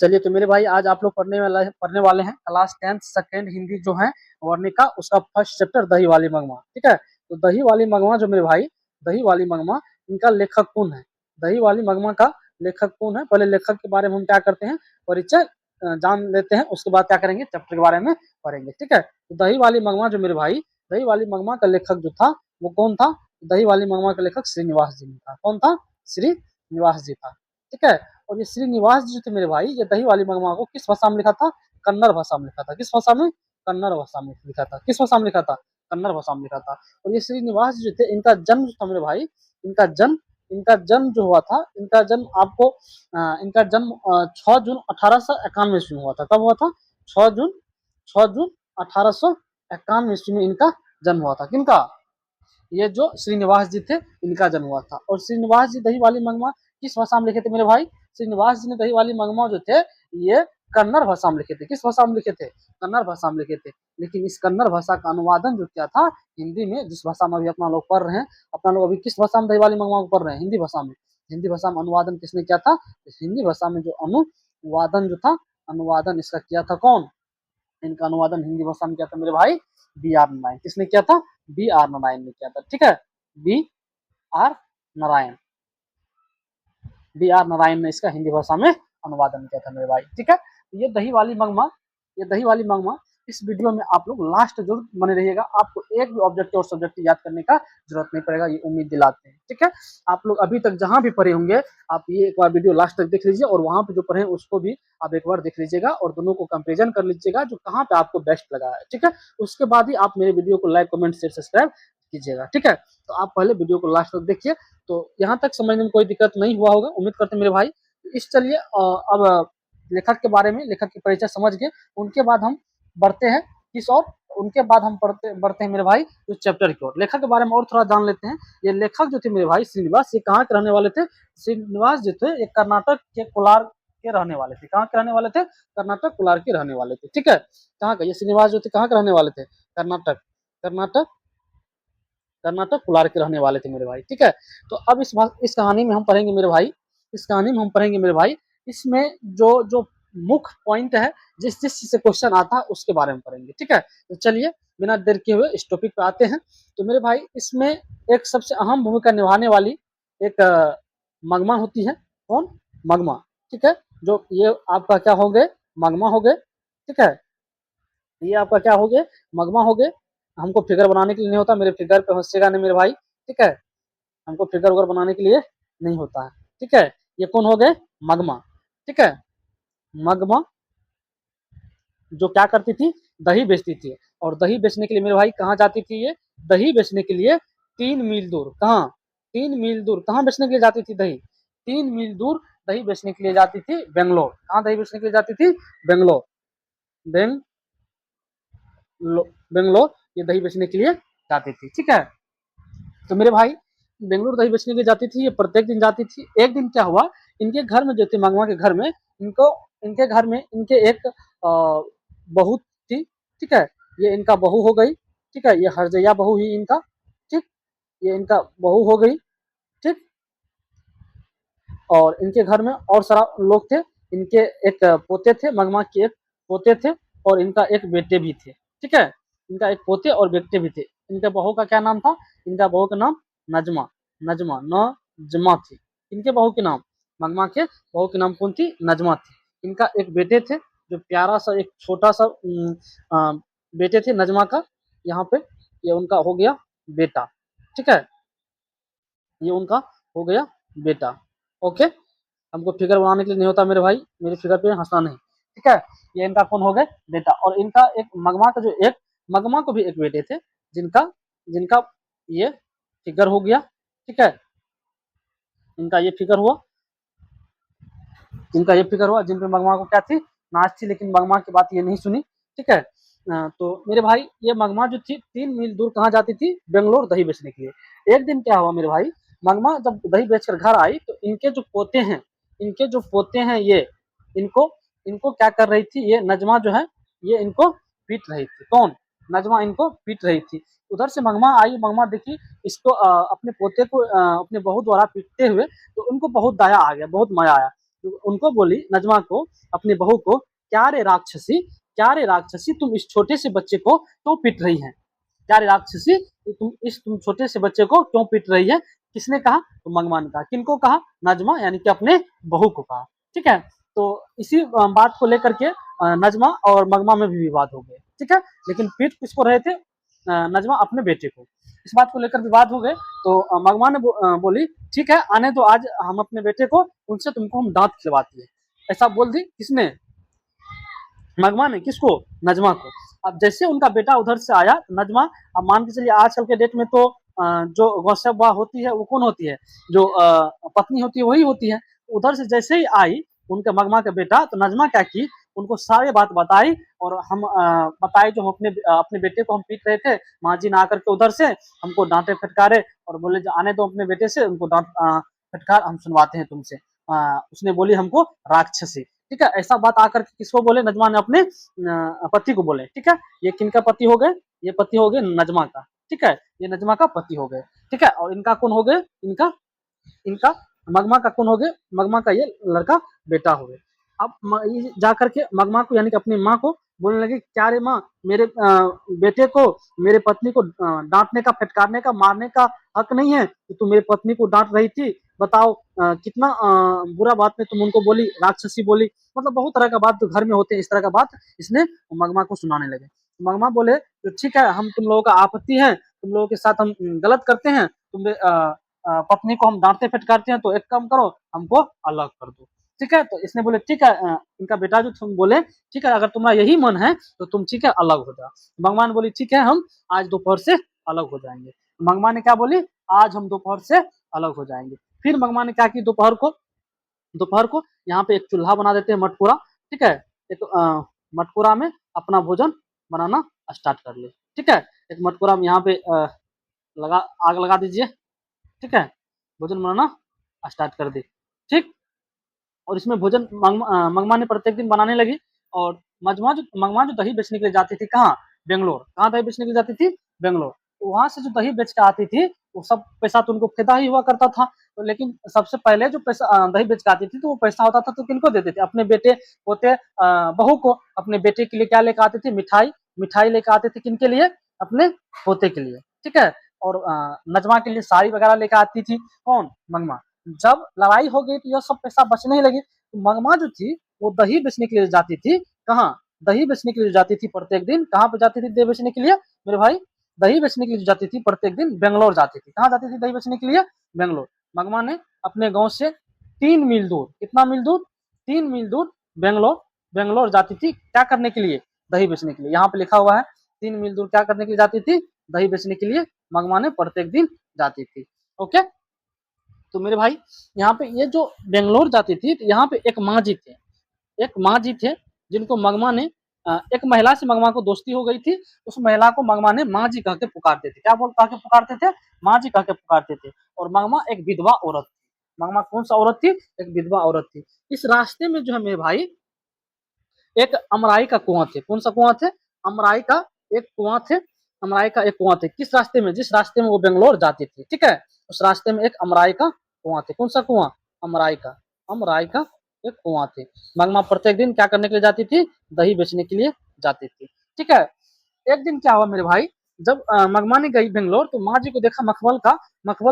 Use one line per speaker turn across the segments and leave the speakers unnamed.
चलिए तो मेरे भाई आज आप लोग पढ़ने वाले हैं क्लास 10th सेकेंड हिंदी जो है वर्णिका उसका फर्स्ट चैप्टर दही वाली मगमा। ठीक है, तो दही वाली मगमा जो मेरे भाई, दही वाली मगमा इनका लेखक कौन है? दही वाली मगमा का लेखक कौन है? पहले लेखक के बारे में हम क्या करते हैं, परिचय जान लेते हैं, उसके बाद क्या करेंगे, चैप्टर के बारे में पढ़ेंगे। ठीक है, तो दही वाली मगमा जो मेरे भाई, दही वाली मगमा का लेखक जो था वो कौन था? दही वाली मगमा का लेखक श्रीनिवास जी था। कौन था? श्रीनिवास जी था। ठीक है, और ये श्रीनिवास जी थे मेरे भाई, ये दही वाली मगमा को किस भाषा में लिखा था? कन्नड़ भाषा में लिखा था। किस भाषा में? कन्नड़ भाषा में लिखा था। किस भाषा में लिखा था? कन्नड़ भाषा में लिखा था। और ये श्रीनिवास जी थे, इनका जन्म जो था मेरे भाई, इनका जन्म जो हुआ था, इनका जन्म 6 जून 1891 ईस्वी में हुआ था। कब हुआ था? 6 जून 6 जून 1891 ईस्वी में इनका जन्म हुआ था। किनका? ये जो श्रीनिवास जी थे इनका जन्म हुआ था। और श्रीनिवास जी दही वाली मगमा किस भाषा में लिखे थे मेरे भाई? श्रीनिवास जी ने दही वाली मगमा जो थे ये कन्नड़ भाषा में लिखे थे। किस भाषा में लिखे थे? कन्नड़ भाषा में लिखे थे। लेकिन इस कन्नड़ भाषा का अनुवादन जो किया था हिंदी में, जिस भाषा में अभी अपना लोग पढ़ रहे हैं, अपना लोग अभी किस भाषा में दही वाली मगमा को पढ़ रहे हैं? हिंदी भाषा में। हिंदी भाषा में अनुवादन किसने किया था? हिंदी भाषा में जो अनुवादन जो था, अनुवादन इसका किया था कौन? इनका अनुवादन हिंदी भाषा में किया था मेरे भाई बी आर नारायण। किसने किया था? बी आर नारायण ने किया था। ठीक है, B R Narayan, B R Narayan ने इसका हिंदी भाषा में अनुवादन किया था मेरे भाई। ठीक है, ये दही वाली मगमा, ये दही वाली मगमा इस वीडियो में आप लोग लास्ट जरूर बने रहिएगा। आपको एक भी ऑब्जेक्टिव और सब्जेक्टिव याद करने का जरूरत नहीं पड़ेगा, ये उम्मीद दिलाते हैं। ठीक है, आप लोग अभी तक जहां भी पढ़े होंगे आप ये एक बार वीडियो लास्ट तक देख लीजिए, और वहां पे जो पढ़े उसको भी आप एक बार देख लीजिएगा और दोनों को कंपेरिजन कर लीजिएगा जो कहाँ पे आपको बेस्ट लगा है। ठीक है, उसके बाद ही आप मेरे वीडियो को लाइक, कमेंट, शेयर, सब्सक्राइब कीजिएगा। ठीक है, तो आप पहले वीडियो को लास्ट तक देखिए। तो यहाँ तक समझने में कोई दिक्कत नहीं हुआ होगा, उम्मीद करते हैं मेरे भाई। इस चलिए अब लेखक के बारे में, लेखक की परिचय समझ गए, उनके बाद हम बढ़ते हैं किस और, उनके बाद हम बढ़ते हैं मेरे भाई उस चैप्टर की ओर। लेखक के बारे में और थोड़ा जान लेते हैं। ये लेखक जो थे मेरे भाई श्रीनिवास, ये कहाँ के रहने वाले थे? श्रीनिवास जो थे ये कर्नाटक के कोलार के रहने वाले थे। कहाँ के रहने वाले थे? कर्नाटक कोलार के रहने वाले थे। ठीक है, कहाँ का? ये श्रीनिवास जो थे कहाँ के रहने वाले थे? कर्नाटक, कर्नाटक, कर्नाटक कोलार के रहने वाले थे मेरे भाई। ठीक है, तो अब इस कहानी में हम पढ़ेंगे मेरे भाई, इस कहानी में हम पढ़ेंगे मेरे भाई, इसमें जो जो मुख्य पॉइंट है, जिस जिस चीज से क्वेश्चन आता है उसके बारे में पढ़ेंगे। ठीक है, तो चलिए बिना देर किए हुए इस टॉपिक पे आते हैं। तो मेरे भाई इसमें एक सबसे अहम भूमिका निभाने वाली एक मगमा होती है। कौन? मगमा। ठीक है, जो ये आपका क्या हो गए? मगमा हो गए। ठीक है, ये आपका क्या हो गए? मगमा हो गए। हमको फिगर बनाने के लिए नहीं होता, मेरे फिगर पे हंसेगा नहीं मेरे भाई। ठीक है, हमको फिगर वगैरह बनाने के लिए नहीं होता है। ठीक है, ये कौन हो गए? मगमा। ठीक है, मगमा जो क्या करती थी? दही बेचती थी। और दही बेचने के लिए मेरे भाई कहाँ जाती थी ये? दही बेचने के लिए 3 मील दूर। कहाँ? 3 मील दूर कहाँ बेचने के लिए जाती थी दही? 3 मील दूर दही बेचने के लिए जाती थी बेंगलोर। कहाँ दही बेचने के लिए जाती थी? बेंगलोर, बेंगलोर ये दही बेचने के लिए जाती थी। ठीक है, तो मेरे भाई बेंगलोर दही बेचने के लिए जाती थी, ये प्रत्येक दिन जाती थी। एक दिन क्या हुआ, इनके घर में जो थे, मगमा के घर में, इनको इनके घर में इनके एक बहू थी। ठीक है, ये इनका बहू हो गई। ठीक है, ये हरजैया बहू ही इनका। ठीक, ये इनका बहू हो गई। ठीक, और इनके घर में और सारा लोग थे। इनके एक पोते थे, मगमा के एक पोते थे, और इनका एक बेटे भी थे। ठीक है, इनका एक पोते और बेटे भी थे। इनके बहू का क्या नाम था? इनका बहू का नाम नजमा, नजमा नजमा थी। इनके बहू के नाम, मगमा के बहू के नाम कौन थी? नजमा थी। इनका एक बेटे थे, जो प्यारा सा एक छोटा सा बेटे थे नजमा का। यहाँ पे ये उनका हो गया बेटा। ठीक है, ये उनका हो गया बेटा। ओके, हमको फिगर बनाने के लिए नहीं होता मेरे भाई, मेरे फिगर पे हंसना नहीं। ठीक है, ये इनका कौन हो गए? बेटा। और इनका एक मगमा का जो एक, मगमा को भी एक बेटे थे, जिनका जिनका ये फिगर हो गया। ठीक है, इनका ये फिगर हुआ, इनका ये फिगर हुआ, जिन पे मगमा को क्या थी? नाच थी, लेकिन मगमा की बात ये नहीं सुनी। ठीक है, तो मेरे भाई ये मगमा जो थी 3 मील दूर कहाँ जाती थी? बेंगलोर दही बेचने के लिए। एक दिन क्या हुआ मेरे भाई, मगमा जब दही बेचकर घर आई तो इनके जो पोते हैं, इनके जो पोते हैं ये, इनको इनको क्या कर रही थी? ये नजमा जो है ये इनको पीट रही थी। कौन? नजमा इनको पीट रही थी। उधर से मगमा आई, मगमा देखी इसको अपने पोते को अपने बहू द्वारा पीटते हुए, तो उनको बहुत दया आ गया, बहुत मजा आया। तो उनको बोली नजमा को, अपनी बहू को, क्या रे राक्षसी, क्या रे राक्षसी, तुम इस छोटे से बच्चे को क्यों पीट रही हैं? क्या रे राक्षसी, तुम छोटे से बच्चे को क्यों पीट रही है? किसने कहा? तो मंगमा ने कहा। किनको कहा? नजमा यानी कि अपने बहू को कहा। ठीक है, तो इसी बात को लेकर के नजमा और मंगमा में भी विवाद हो गए। ठीक है, लेकिन पीट किसको रहे थे? नजमा अपने बेटे को। इस बात को लेकर विवाद हो गए, तो मंगमा ने बोली ठीक है, आने दो आज हम अपने बेटे को, उनसे तुमको हम दांत खिलवाती है। ऐसा बोल दी किसने? नगमा ने। किसको? नजमा को। अब जैसे उनका बेटा उधर से आया, नजमा, अब मान के चलिए आजकल के डेट में तो जो गौसब्बा होती है वो कौन होती है? जो पत्नी होती है वही होती है। उधर से जैसे ही आई उनके मगमा का बेटा, तो नजमा क्या की, उनको सारी बात बताई, और हम बताए जो हम अपने बेटे को हम पीट रहे थे, माँ जी ने आकर के उधर से हमको डांटे फटकारे और बोले जो आने दो अपने बेटे से, उनको डांट फटकार हम सुनवाते हैं तुमसे। उसने बोली हमको राक्षसी। ठीक है, ऐसा बात आकर के किसको बोले? नजमा ने अपने पति को बोले। ठीक है, ये किनका पति हो गए? ये पति हो गए नजमा का। ठीक है, ये नजमा का पति हो गए। ठीक है, और इनका कौन हो गए? इनका इनका मगमा का कौन हो गए? मगमा का ये लड़का बेटा हो गए। अब जा करके मगमा को यानी कि अपनी माँ को बोलने लगे, क्या रे माँ, मेरे बेटे को, मेरे पत्नी को डांटने का, फटकारने का, मारने का हक नहीं है कि तू मेरी पत्नी को डांट रही थी? बताओ कितना बुरा बात में तुम उनको बोली, राक्षसी बोली। मतलब बहुत तरह का बात तो घर में होते हैं, इस तरह का बात इसने मगमा को सुनाने लगे। मगमा बोले तो ठीक है, हम तुम लोगों का आपत्ति है, तुम लोगों के साथ हम गलत करते हैं, तुम पत्नी को हम डांटते फटकारते हैं, तो एक काम करो, हमको अलग कर दो। ठीक है, तो इसने बोले ठीक है, इनका बेटा जो तुम बोले ठीक है, अगर तुम्हारा यही मन है तो तुम ठीक है अलग हो जाओ। भगवान बोली ठीक है, हम आज दोपहर से अलग हो जाएंगे। मंगमा ने क्या बोली? आज हम दोपहर से अलग हो जाएंगे। फिर मंगमा ने क्या की? दोपहर को यहाँ पे एक चूल्हा बना देते हैं, मटकुरा। ठीक है, एक मटकुरा में अपना भोजन बनाना स्टार्ट कर ले। ठीक है, एक मटकुरा में यहाँ पे लगा, आग लगा दीजिए। ठीक है, भोजन बनाना स्टार्ट कर दी। ठीक, और इसमें भोजन मंगमा ने प्रत्येक दिन बनाने लगी। और मंगमा जो दही बेचने के लिए जाती थी, कहाँ? बेंगलोर। कहाँ दही बेचने के लिए जाती थी? बेंगलोर। तो वहां से जो दही बेच के आती थी, वो सब पैसा तो उनको फायदा ही हुआ करता था। तो लेकिन सबसे पहले जो पैसा दही बेच के आती थी, तो वो पैसा होता था तो किनको देते थे? अपने बेटे पोते बहू को। अपने बेटे के लिए क्या लेकर आते थे? मिठाई। मिठाई लेकर आते थे किनके लिए? अपने पोते के लिए। ठीक है, और नजमा के लिए साड़ी वगैरह लेकर आती थी। कौन? मंगमा। जब लड़ाई हो गई तो यह सब पैसा बचने ही लगी, तो मंगमा जो थी वो दही बेचने के लिए जाती थी। कहाँ? दही बेचने के लिए जाती थी प्रत्येक दिन। कहाँ पे जाती थी दही बेचने के लिए मेरे भाई? दही बेचने के लिए जाती थी प्रत्येक दिन, बेंगलोर जाती थी। कहाँ जाती थी दही बेचने के लिए? बेंगलोर। मंगमा ने अपने गाँव से 3 मील दूर, कितना मील दूर? 3 मील दूर बेंगलोर, बेंगलोर जाती थी। क्या करने के लिए? दही बेचने के लिए। यहाँ पे लिखा हुआ है 3 मील दूर क्या करने के लिए जाती थी? दही बेचने के लिए मंगमा ने प्रत्येक दिन जाती थी। ओके, तो मेरे भाई यहाँ पे ये जो बेंगलोर जाती थी, तो यहाँ पे एक माँ जी थे, एक माँ जी थे जिनको मंगमा ने एक महिला से मंगमा को दोस्ती हो गई थी। उस महिला को मंगमा ने माँ जी कह के पुकारते थे। क्या बोल कह के पुकारते थे? माँ जी कह के पुकारते थे। और मंगमा एक विधवा औरत थी। मंगमा कौन सा औरत थी? एक विधवा औरत थी। इस रास्ते में जो है मेरे भाई, एक अमराई का कुआं थे। कौन सा कुआं थे? अमराई का एक कुआं थे। अमराई का एक कुआं थे। किस रास्ते में? जिस रास्ते में वो बेंगलोर जाती थी। ठीक है, उस रास्ते में एक अमराई का कुआं थे। कौन सा कुआं? अमराई का। अमराई का एक कुआं थे। मंगमा प्रत्येक दिन क्या करने के लिए जाती थी? दही बेचने के लिए जाती थी। ठीक है, एक दिन क्या हुआ मेरे भाई, जब मंगमा ने गई बेंगलोर, तो माँ जी को देखा मखमल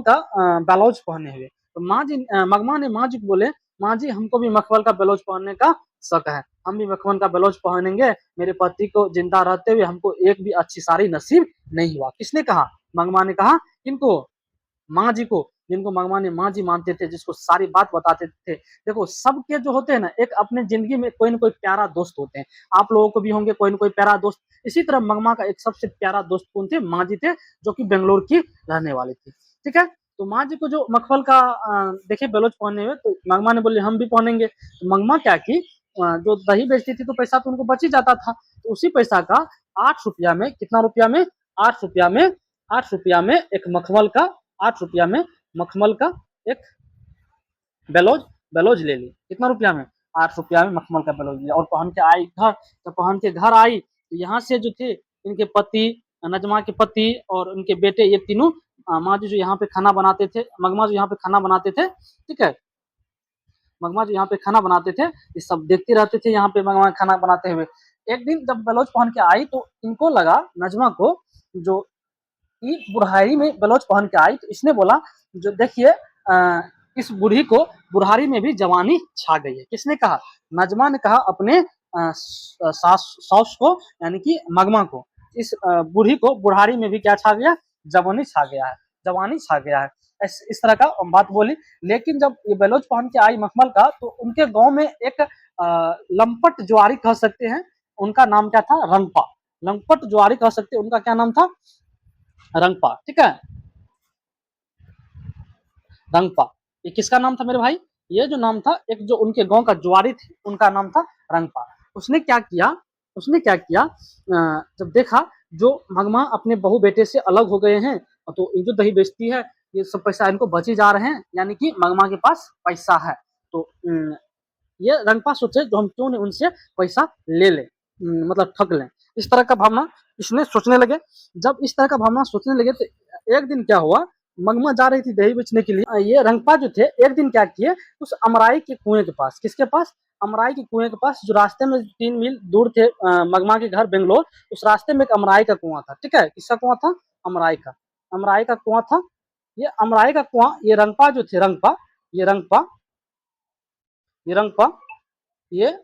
का ब्लाउज पहने हुए। तो मंगमा ने माँ जी को बोले, माँ जी हमको भी मखमल का ब्लाउज पहनने का शौक है, हम भी मखमल का ब्लाउज पहनेंगे। मेरे पति को जिंदा रहते हुए हमको एक भी अच्छी साड़ी नसीब नहीं हुआ। किसने कहा? मंगमा ने कहा। किनको? माँ जी को, जिनको मंगमा ने माँ जी मानते थे, जिसको सारी बात बताते थे। देखो सबके जो होते हैं ना, एक अपने जिंदगी में कोई ना कोई प्यारा दोस्त होते हैं। आप लोगों को भी होंगे कोई ना कोई प्यारा दोस्त। इसी तरह मंगमा का एक सबसे प्यारा दोस्त कौन थे? माँ जी थे, जो कि बेंगलोर की रहने वाली थी। ठीक है, तो माँ जी को जो मखमल का देखे ब्लाउज पहने हुए, तो मंगमा ने बोले हम भी पहनेंगे। तो मंगमा क्या की, जो दही बेचती थी तो पैसा तो उनको बच ही जाता था। तो उसी पैसा का 8 रुपया में, कितना रुपया में? 8 रुपया में, 8 रुपया में एक मखमल का, 8 रुपया में मखमल का एक ब्लाउज ब्लाउज ले ली। कितना रुपया में? 8 रुपया में मखमल का ब्लाउज लिया। और पहन के आई घर। तो पहन के घर आई, तो यहाँ से जो थे इनके पति, नजमा के पति और उनके बेटे, ये तीनों माँ जी जो यहाँ पे खाना बनाते थे, मंगमा जो यहाँ पे खाना बनाते थे। ठीक है, मगमा जो यहाँ पे खाना बनाते थे, ये सब देखते रहते थे यहाँ पे मगमा खाना बनाते हुए। एक दिन जब बलोच पहन के आई तो इनको लगा, नजमा को, जो ये बुढ़ारी में बलोच पहन के आई, तो इसने बोला, जो देखिए इस बूढ़ी को बुढ़ारी में भी जवानी छा गई है। किसने कहा? नजमा ने कहा अपने सास को, यानी कि मगमा को, इस बूढ़ी को बुढ़ारी में भी क्या छा गया? जवानी छा गया है, जवानी छा गया है। इस तरह का बात बोली। लेकिन जब ये बलोच पहन के आई मखमल का, तो उनके गांव में एक लंपट जुआरी कह सकते हैं, उनका नाम क्या था? रंगपा। लंपट जुआरी कह सकते हैं, उनका क्या नाम था? रंगपा। ठीक है, रंगपा। ये किसका नाम था मेरे भाई? ये जो नाम था, एक जो उनके गांव का जुआरी थे, उनका नाम था रंगपा। उसने क्या किया? उसने क्या किया? जब देखा जो मगमा अपने बहू बेटे से अलग हो गए हैं, तो ये जो दही बेचती है, ये सब पैसा इनको बची जा रहे हैं, यानी कि मगमा के पास पैसा है। तो ये रंगपा सोचे जो हम क्यों नहीं उनसे पैसा ले लें, मतलब ठग लें। इस तरह का भावना इसने सोचने लगे। जब इस तरह का भावना सोचने लगे, तो एक दिन क्या हुआ, मगमा जा रही थी दही बेचने के लिए। ये रंगपा जो थे, एक दिन क्या किए, उस अमराई के कुएं के पास, किसके पास? अमराई के कुएं के पास, जो रास्ते में 3 मील दूर थे मगमा के घर बेंगलोर, उस रास्ते में एक अमराई का कुआं था। ठीक है, किसका कुआं था? अमराई का। अमराई का कुआं था। ये अमराई का कुआं, ये रंगपा जो थे, रंगपा, ये रंगपा, ये रंगपा, ये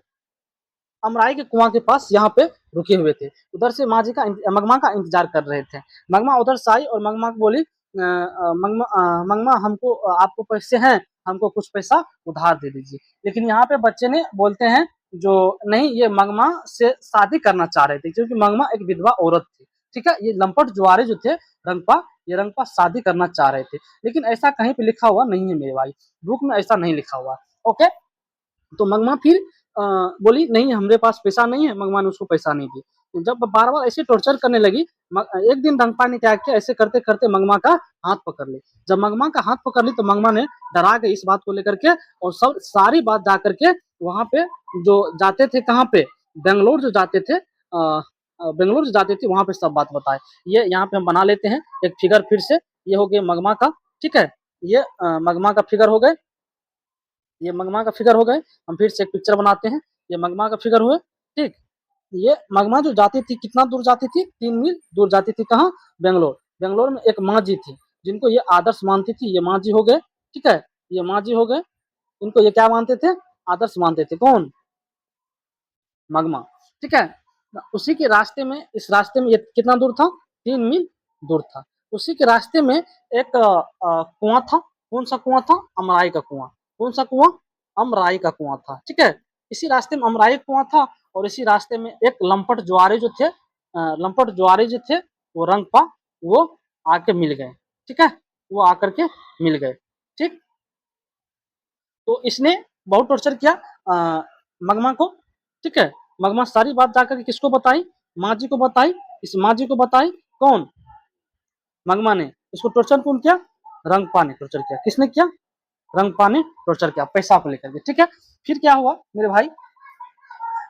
अमराई के कुआं के पास यहाँ पे रुके हुए थे। उधर से माँ जी का मगमा का इंतजार कर रहे थे। मगमा उधर से आई और मगमा को बोली, मंगमा हमको, आपको पैसे हैं, हमको कुछ पैसा उधार दे दीजिए। लेकिन यहाँ पे बच्चे ने बोलते हैं जो नहीं, ये मंगमा से शादी करना चाह रहे थे, क्योंकि मंगमा एक विधवा औरत थी। ठीक है, ये लंपट जुआरे जो थे रंगपा, ये रंगपा शादी करना चाह रहे थे। लेकिन ऐसा कहीं पे लिखा हुआ नहीं है मेरे भाई, बुक में ऐसा नहीं लिखा हुआ। ओके, तो मंगमा फिर बोली नहीं, हमारे पास पैसा नहीं है। मंगमा ने उसको पैसा नहीं दी। तो जब बार बार ऐसे टॉर्चर करने लगी, एक दिन रंगपा ने क्या किया, ऐसे करते करते मंगमा का हाथ पकड़ ली। जब मंगमा का हाथ पकड़ ली, तो मंगमा ने डरा गई इस बात को लेकर के, और सब सारी बात जा करके वहां पे जो जाते थे, कहाँ पे? बेंगलोर जो जाते थे, बेंगलोर जो जाते थे, वहां पे सब बात बताए। ये यहाँ पे हम बना लेते हैं एक फिगर फिर से। ये हो गया मगमा का। ठीक है, ये मगमा का फिगर हो गए, ये मगमा का फिगर हो गए। हम फिर से एक पिक्चर बनाते हैं। ये मगमा का फिगर हुए। ठीक, ये मगमा जो जाती थी, कितना दूर जाती थी? 3 मील दूर जाती थी। कहाँ? बेंगलोर। बेंगलोर में एक माँ जी थी, जिनको ये आदर्श मानती थी। ये माँ जी हो गए। ठीक है, ये माँ जी हो गए। इनको ये क्या मानते थे? आदर्श मानते थे। कौन? मगमा। ठीक है, उसी के रास्ते में, इस रास्ते में ये कितना दूर था? 3 मील दूर था। उसी के रास्ते में एक कुआं था। कौन सा कुआं था? अमराई का कुआं। कौन सा कुआं? अमराई का कुआं था। ठीक है, इसी रास्ते में अमराई कुआं था, और इसी रास्ते में एक लंपट जुआरे जो थे, लंपट जुआरे जो थे, वो रंगपा, वो आके मिल गए। ठीक है, वो आकर के मिल गए। ठीक, तो इसने बहुत टॉर्चर किया मगमा को। ठीक है, मगमा सारी बात जाकर के किसको बताई? माँ जी को बताई। इस माँ जी को बताई। कौन? मगमा ने। इसको टॉर्चर कौन किया? रंगपा ने टॉर्चर किया। किसने किया? रंगपा ने टॉर्चर किया, पैसा को लेकर के। ठीक है, फिर क्या हुआ मेरे भाई?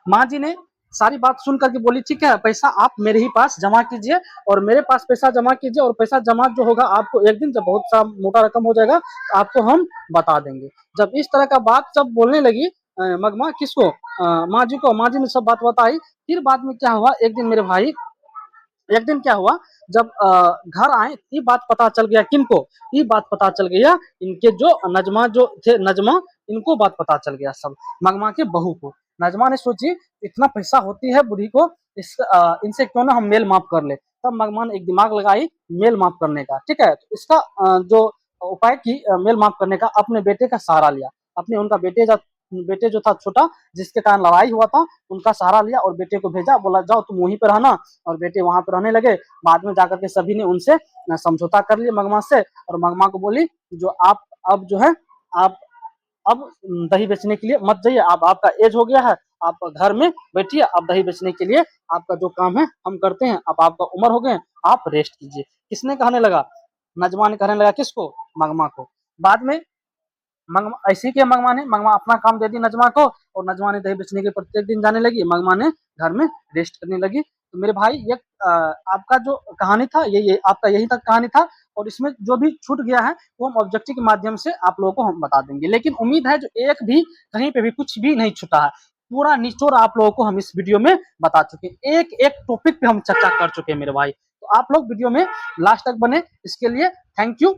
माँ जी ने सारी बात सुन करके बोली, ठीक है, पैसा आप मेरे ही पास जमा कीजिए, और मेरे पास पैसा जमा कीजिए, और पैसा जमा जो होगा आपको एक दिन, जब बहुत सा मोटा रकम हो जाएगा, तो आपको हम बता देंगे। जब इस तरह का बात जब बोलने लगी मगमा, किसको? माँ जी को। माँ जी ने सब बात बताई। फिर बाद में क्या हुआ, एक दिन मेरे भाई, एक दिन क्या हुआ, जब घर आए, ये बात पता चल गया। किनको? ये बात पता चल गया इनके जो नजमा जो थे, नजमा, इनको बात पता चल गया सब, मगमा के बहू को। नजमा ने सोची इतना पैसा होती है बूढ़ी को, इनसे क्यों ना हम मेल माफ कर ले। तब मगमा ने एक दिमाग लगाई मेल माफ करने का। ठीक है, तो इसका जो उपाय की मेल माफ करने का, अपने बेटे का सहारा लिया। अपने उनका बेटे जो था छोटा, जिसके कारण लड़ाई हुआ था, उनका सहारा लिया और बेटे को भेजा। बोला जाओ तुम वहीं पे रहना, और बेटे वहां पे रहने लगे। बाद में जाकर के सभी ने उनसे समझौता कर लिया मगमा से, और मगमा को बोली जो आप अब जो है, आप अब दही बेचने के लिए मत जाइए, अब आपका एज हो गया है, आप घर में बैठिए, अब दही बेचने के लिए आपका जो काम है हम करते हैं, अब आपका उम्र हो गए, आप रेस्ट कीजिए। किसने कहने लगा? नजमा ने कहने लगा। किसको? मगमा को। बाद में मंगमा ऐसी के मंगमा अपना काम दे दी नजमा को, और नजमा ने दही बेचने के प्रत्येक दिन जाने लगी। मंगमा ने घर में रेस्ट करने लगी। तो मेरे भाई ये आपका जो कहानी था ये आपका यही तक कहानी था, और इसमें जो भी छूट गया है वो हम ऑब्जेक्टिव के माध्यम से आप लोगों को हम बता देंगे। लेकिन उम्मीद है जो एक भी कहीं पे भी कुछ भी नहीं छूटा है, पूरा निचोड़ आप लोगों को हम इस वीडियो में बता चुके हैं, एक एक टॉपिक पे हम चर्चा कर चुके हैं मेरे भाई। तो आप लोग वीडियो में लास्ट तक बने, इसके लिए थैंक यू।